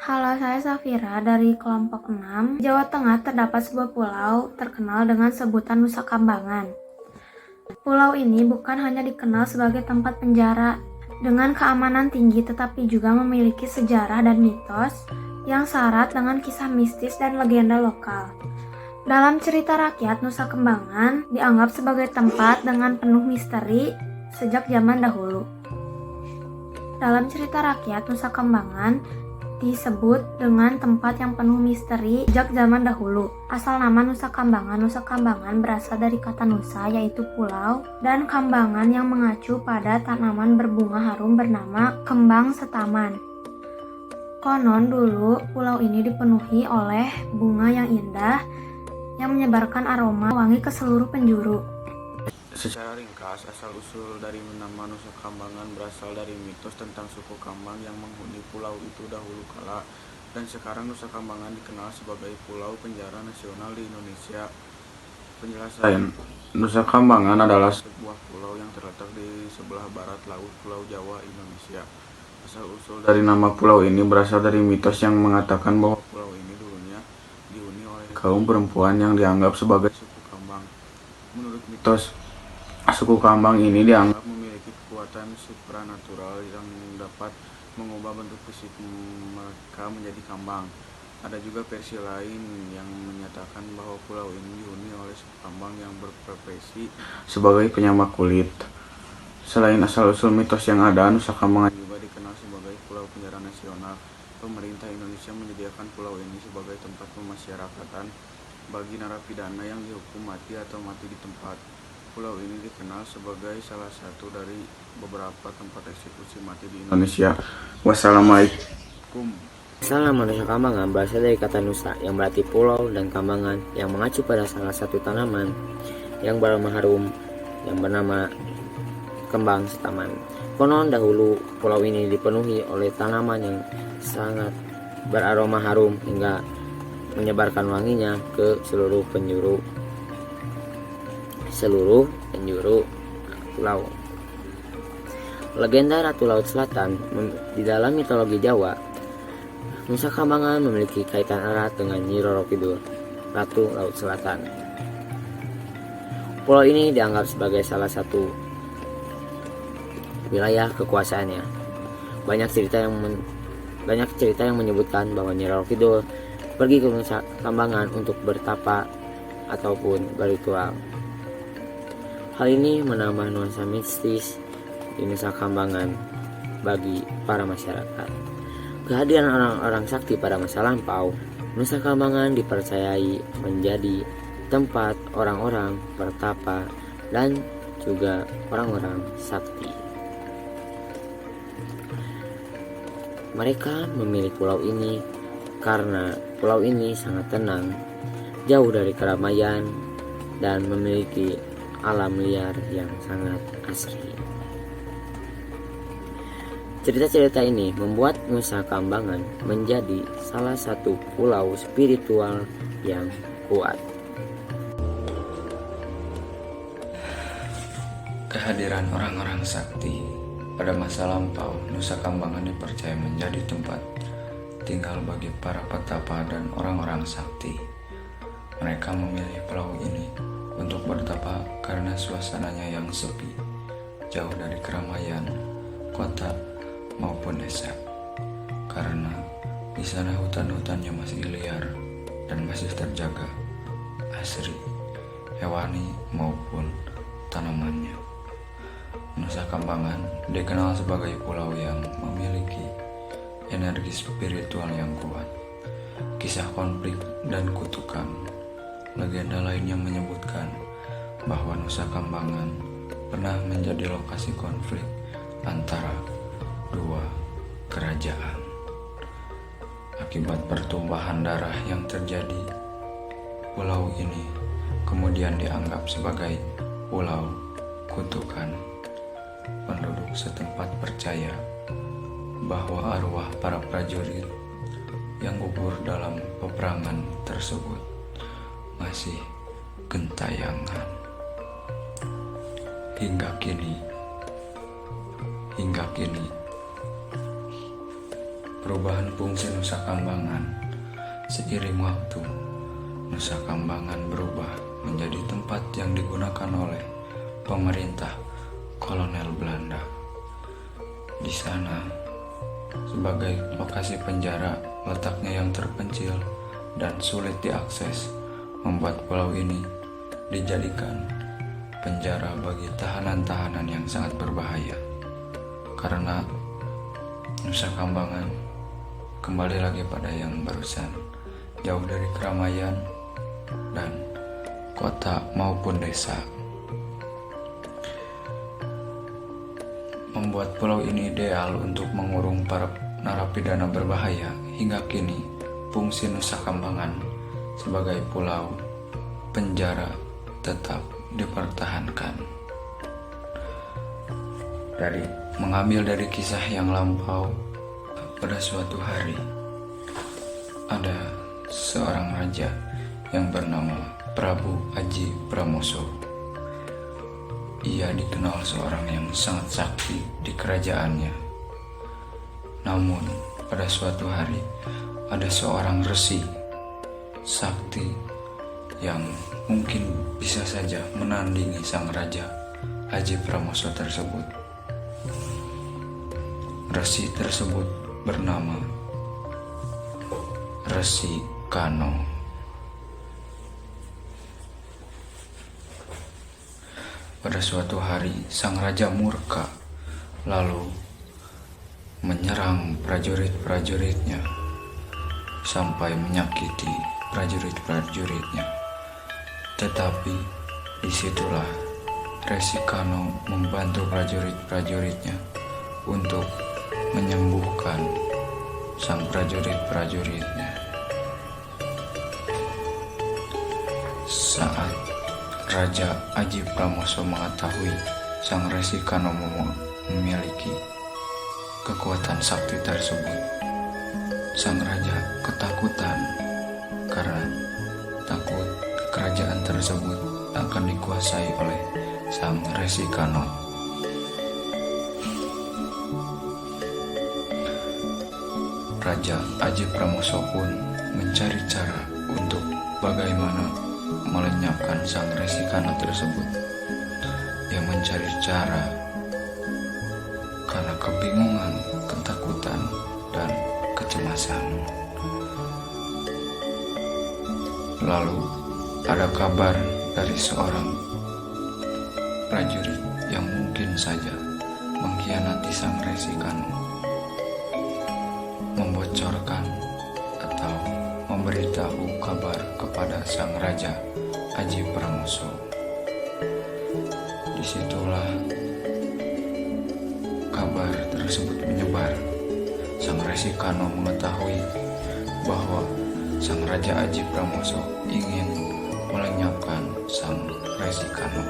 Halo, saya Safira dari kelompok 6. Jawa Tengah terdapat sebuah pulau terkenal dengan sebutan Nusa Kambangan. Pulau ini bukan hanya dikenal sebagai tempat penjara dengan keamanan tinggi, tetapi juga memiliki sejarah dan mitos yang syarat dengan kisah mistis dan legenda lokal. Dalam cerita rakyat, Nusa Kambangan dianggap sebagai tempat dengan penuh misteri sejak zaman dahulu. Dalam cerita rakyat, Nusa Kambangan disebut dengan tempat yang penuh misteri sejak zaman dahulu. Asal nama Nusa Kambangan berasal dari kata Nusa, yaitu pulau, dan Kambangan yang mengacu pada tanaman berbunga harum bernama kembang setaman. Konon dulu pulau ini dipenuhi oleh bunga yang indah yang menyebarkan aroma wangi ke seluruh penjuru. Secara ringkas, asal-usul dari nama Nusa Kambangan berasal dari mitos tentang suku Kambang yang menghuni pulau itu dahulu kala, dan sekarang Nusa Kambangan dikenal sebagai pulau penjara nasional di Indonesia. Penjelasan: Nusa Kambangan adalah sebuah pulau yang terletak di sebelah barat laut Pulau Jawa, Indonesia. Asal-usul dari nama pulau ini berasal dari mitos yang mengatakan bahwa pulau ini dulunya dihuni oleh kaum perempuan yang dianggap sebagai suku Kambang. Menurut mitos, suku Kambang ini dianggap memiliki kekuatan supranatural yang dapat mengubah bentuk fisik mereka menjadi kambang. Ada juga versi lain yang menyatakan bahwa pulau ini dihuni oleh suku Kambang yang berprofesi sebagai penyama kulit. Selain asal-usul mitos yang ada, Nusa Kambangan juga dikenal sebagai pulau penjara nasional. Pemerintah Indonesia menyediakan pulau ini sebagai tempat pemasyarakatan bagi narapidana yang dihukum mati atau mati di tempat. Pulau ini dikenal sebagai salah satu dari beberapa tempat eksekusi mati di Indonesia. Wassalamualaikum. Nama Nusa Kambangan berasal dari kata Nusa yang berarti pulau dan Kambangan yang mengacu pada salah satu tanaman yang beraroma harum yang bernama kembang setaman. Konon dahulu pulau ini dipenuhi oleh tanaman yang sangat beraroma harum hingga menyebarkan wanginya ke seluruh penjuru pulau. Legenda Ratu Laut Selatan. Di dalam mitologi Jawa, Nusa Kambangan memiliki kaitan erat dengan Nyi Roro Kidul, Ratu Laut Selatan. Pulau ini dianggap sebagai salah satu wilayah kekuasaannya. Banyak cerita yang menyebutkan bahwa Nyi Roro Kidul pergi ke Nusa Kambangan untuk bertapa ataupun berritual. Hal ini menambah nuansa mistis di Nusa Kambangan bagi para masyarakat. Kehadiran orang-orang sakti pada masa lampau, Nusa Kambangan dipercayai menjadi tempat orang-orang bertapa dan juga orang-orang sakti. Mereka memilih pulau ini karena pulau ini sangat tenang, jauh dari keramaian, dan memiliki alam liar yang sangat asri. Cerita-cerita ini membuat Nusa Kambangan menjadi salah satu pulau spiritual yang kuat. Kehadiran orang-orang sakti. Pada masa lampau, Nusa Kambangan dipercaya menjadi tempat tinggal bagi para petapa dan orang-orang sakti. Mereka memilih pulau ini untuk bertapa karena suasananya yang sepi, jauh dari keramaian kota maupun desa. Karena di sana hutan-hutannya masih liar dan masih terjaga asri, hewani maupun tanamannya. Nusa Kambangan dikenal sebagai pulau yang memiliki energi spiritual yang kuat. Kisah konflik dan kutukan. Legenda lainnya menyebutkan bahwa Nusa Kambangan pernah menjadi lokasi konflik antara dua kerajaan. Akibat pertumpahan darah yang terjadi, pulau ini kemudian dianggap sebagai pulau kutukan. Penduduk setempat percaya bahwa arwah para prajurit yang gugur dalam peperangan tersebut masih gentayangan hingga kini perubahan fungsi Nusa Kambangan. Seiring waktu, Nusa Kambangan berubah menjadi tempat yang digunakan oleh pemerintah kolonial Belanda. Di sana, sebagai lokasi penjara, letaknya yang terpencil dan sulit diakses, membuat pulau ini dijadikan penjara bagi tahanan-tahanan yang sangat berbahaya. Karena Nusa Kambangan kembali lagi pada yang barusan, jauh dari keramaian dan kota maupun desa. Membuat pulau ini ideal untuk mengurung para narapidana berbahaya. Hingga kini, fungsi Nusa Kambangan sebagai pulau penjara tetap dipertahankan. Mengambil dari kisah yang lampau, pada suatu hari ada seorang raja yang bernama Prabu Aji Pramoso. Ia dikenal seorang yang sangat sakti di kerajaannya. Namun pada suatu hari ada seorang resi sakti yang mungkin bisa saja menandingi sang raja Aji Pramoso tersebut. Resi tersebut bernama Resi Kano. Pada suatu hari, sang raja murka, lalu menyerang prajurit-prajuritnya sampai menyakiti prajurit-prajuritnya. Tetapi disitulah Resi Kano membantu prajurit-prajuritnya untuk menyembuhkan sang prajurit-prajuritnya. Saat Raja Aji Pramoso mengetahui sang Resi Kano memiliki kekuatan sakti tersebut, sang raja ketakutan karena takut kerajaan tersebut akan dikuasai oleh sang Resi Kano. Raja Aji Pramoso pun mencari cara untuk bagaimana melenyapkan sang Resi Kano tersebut. Dia mencari cara karena kebingungan, ketakutan, dan kecemasan. Lalu ada kabar dari seorang prajurit yang mungkin saja mengkhianati sang Resi Kano, membocorkan atau memberitahu kabar kepada sang Raja Aji Pramoso. Disitulah kabar tersebut menyebar. Sang Resi Kano mengetahui bahwa sang Raja Aji Pramoso ingin melenyapkan sang Resi Kano.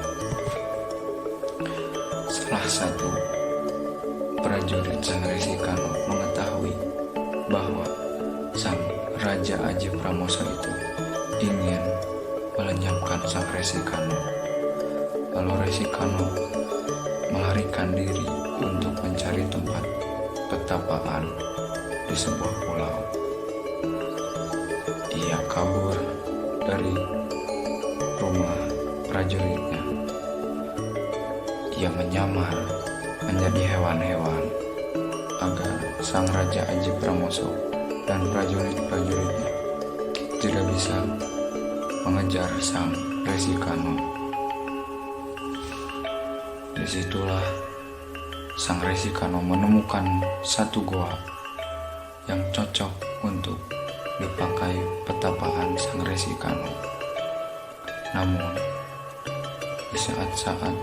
Salah satu prajurit sang Resi Kano mengetahui bahwa sang Raja Aji Pramoso itu ingin melenyapkan sang Resi Kano. Lalu Resi Kano melarikan diri untuk mencari tempat petapaan di sebuah pulau. Ia kabur dari rumah prajuritnya. Ia menyamar menjadi hewan-hewan agar sang Raja Aji Pramoso dan prajurit-prajuritnya tidak bisa mengejar sang Resi Kano. Disitulah sang Resi Kano menemukan satu goa yang cocok untuk dipakai petapaan sang Resi Kano. Namun di saat-saat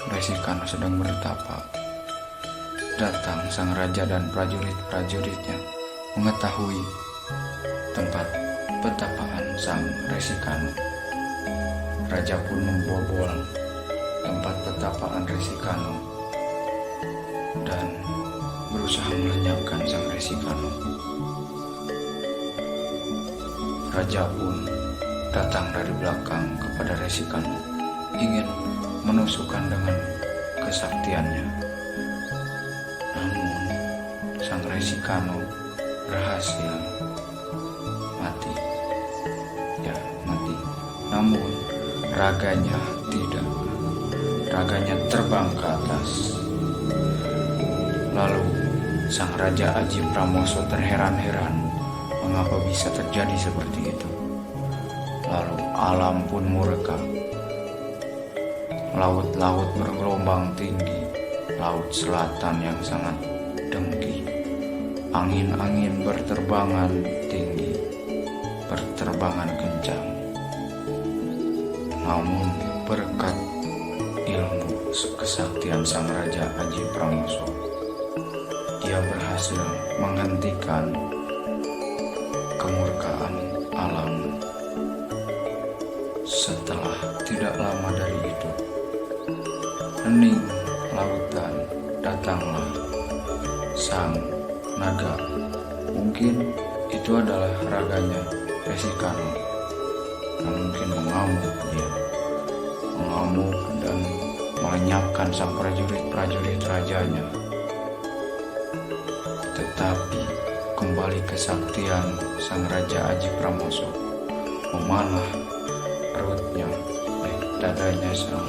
Resi Kano sedang bertapa, datang sang raja dan prajurit-prajuritnya mengetahui tempat petapaan sang Resi Kano. Raja pun membobol tempat petapaan Resi Kano dan berusaha melenyapkan sang Resi Kano. Raja pun datang dari belakang kepada Resi Kano, ingin menusukkan dengan kesaktiannya. Namun sang Resikano berhasil mati. Ya, mati. Namun raganya tidak. Raganya terbang ke atas. Lalu sang Raja Aji Pramoso terheran-heran mengapa bisa terjadi seperti itu. Lalu alam pun murka. Laut-laut bergelombang tinggi, laut selatan yang sangat dengki. Angin-angin berterbangan tinggi, berterbangan kencang. Namun berkat ilmu kesaktian sang Raja Aji Pramoso, ia berhasil menghentikan kemurkaan alam. Setelah tidak lama dari itu, hening lautan, datanglah sang naga. Mungkin itu adalah raganya Resikano yang mungkin mengamuk dia, mengamuk dan melenyapkan sang prajurit-prajurit rajanya. Tetapi kembali kesaktian sang Raja Aji Pramoso memanah perutnya, dadanya sang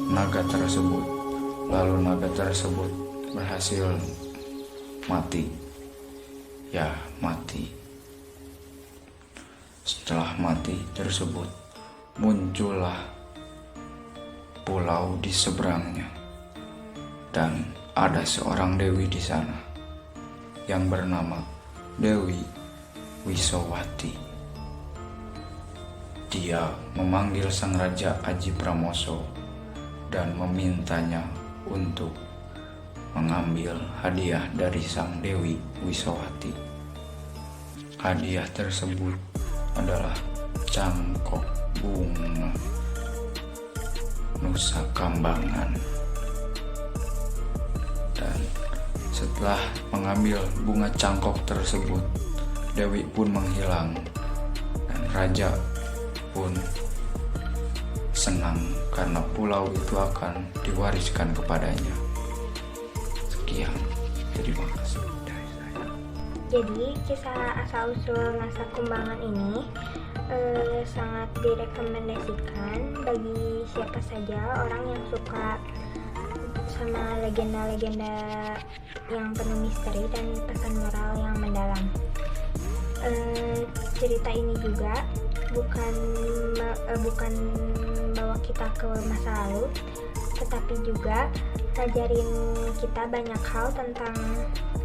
naga tersebut. Lalu naga tersebut berhasil mati. Ya, mati. Setelah mati tersebut, muncullah pulau di seberangnya. Dan ada seorang dewi di sana yang bernama Dewi Wisowati. Dia memanggil sang Raja Aji Pramoso dan memintanya untuk mengambil hadiah dari sang Dewi Wisowati. Hadiah tersebut adalah cangkok bunga Nusa Kambangan. Dan setelah mengambil bunga cangkok tersebut, Dewi pun menghilang dan Raja pun senang karena pulau itu akan diwariskan kepadanya. Sekian, terima kasih dari saya. Jadi kisah asal-usul Nusa Kambangan ini sangat direkomendasikan bagi siapa saja orang yang suka sama legenda-legenda yang penuh misteri dan pesan moral yang mendalam. Cerita ini juga bukan bawa kita ke masa lalu, tetapi juga ngajarin kita banyak hal tentang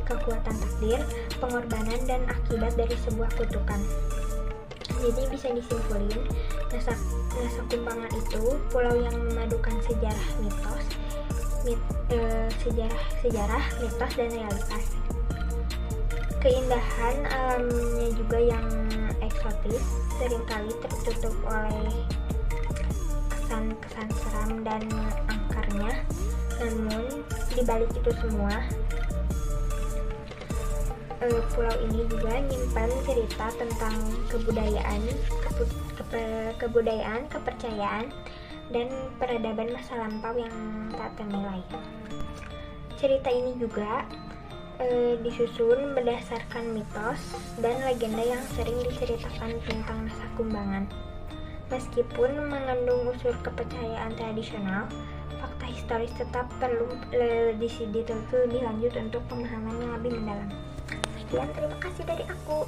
kekuatan takdir, pengorbanan, dan akibat dari sebuah kutukan. Jadi bisa disimpulin, Nusa Kambangan itu pulau yang memadukan sejarah, mitos, dan realitas. Keindahan alamnya juga yang eksotis, seringkali tertutup oleh kesan-kesan seram dan angkarnya. Namun di balik itu semua, pulau ini juga nyimpan cerita tentang kebudayaan, kepercayaan, dan peradaban masa lampau yang tak ternilai. Cerita ini juga disusun berdasarkan mitos dan legenda yang sering diceritakan tentang Nusa Kambangan. Meskipun mengandung unsur kepercayaan tradisional, fakta historis tetap perlu diteliti lebih lanjut untuk pemahaman yang lebih mendalam. Sekian, terima kasih dari aku.